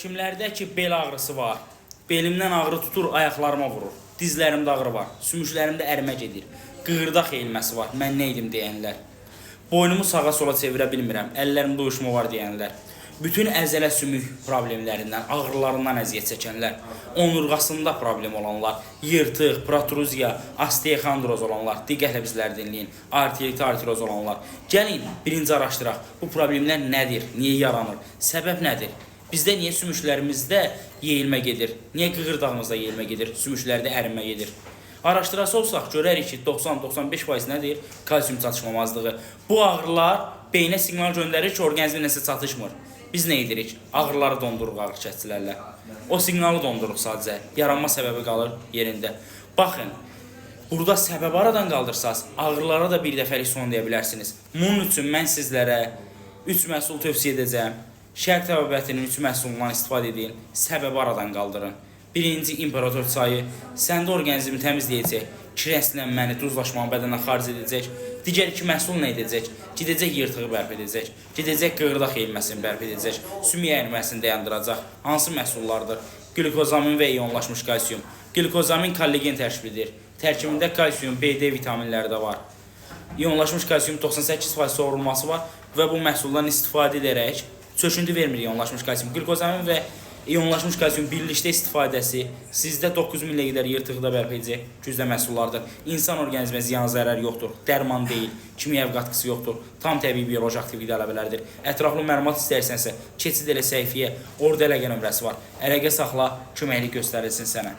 Kimlərdə ki bel ağrısı var, belimdən ağrı tutur, ayaqlarıma vurur, dizlərimdə ağrı var, sümüklərimdə ərimə gedir, qığırdaq eğilməsi var, mən nə edim deyənlər, boynumu sağa sola çevirə bilmirəm, əllərimdə uyuşma var deyənlər, bütün əzələ sümük problemlərindən, ağrılarından əziyyət çəkənlər, onurğasında problem olanlar, yırtıq, protruziya, osteoxondroz olanlar, diqqətlə bizləri dinləyin, arterit arteroz olanlar. Gəlin, birinci araşdıraq, bu problemlər nədir, niyə yaranır, səbəb nədir? Bizdə niyə sümüklərimizdə yeyilmə gedir, niyə qığırdağımızda yeyilmə gedir, sümüklərdə ərinmə gedir? Araşdırası olsaq, görərik ki, 90-95% nədir? Kalsium çatışmamazlığı. Bu ağrılar beynə siqnal göndərir ki, orqanizmin nəsə çatışmır. Biz nə edirik? Ağrıları donduruq ağrı kəsicilərlə. O siqnalı donduruq sadəcə. Yaranma səbəbi qalır yerində. Baxın, burada səbəbi aradan qaldırsaz, ağrılara da bir dəfəlik son deyə bilərsiniz. Bunun üçün mən sizlərə 3 məhsul tövsiyə edəcəm. Şərq təbabətinin 3 məhsulundan istifadə edin, səbəbi aradan qaldırın. Birinci, imperator çayı, səndə orqanizmi təmizləyəcək, kirəslənməni, duzlaşmanı bədəndən xaric edəcək. Digər 2 məhsul nə edəcək? Gedəcək yırtığı bərpa edəcək, gedəcək qığırdaq eğilməsini bərpa edəcək, sümük əriməsini dayandıracaq. Hansı məhsullardır? Glikozamin və iyonlaşmış kalsium. Glikozamin kollagen tərkibidir. Tərkibində kalsium, B, D vitaminləri də var. İyonlaşmış kalsium 98% soğurulması var və bu məhsuldan istifadə edərək çöküntü vermir iyonlaşmış kalsium. Glikozamin və iyonlaşmış kalsium birlikdə istifadəsi sizdə 9000 qədər yırtıqda bərpa edəcək güclə məhsullardır. İnsan orqanizminə ziyan zərər yoxdur, dərman deyil, kimyəvi qatqısı yoxdur, tam təbii bioloji aktivlik ələbələrdir. Ətraflı məlumat istəyirsənsə, keçid elə səhifəyə, orada əlaqə nömrəsi var. Əlaqə saxla, köməklik göstərilsin sənə.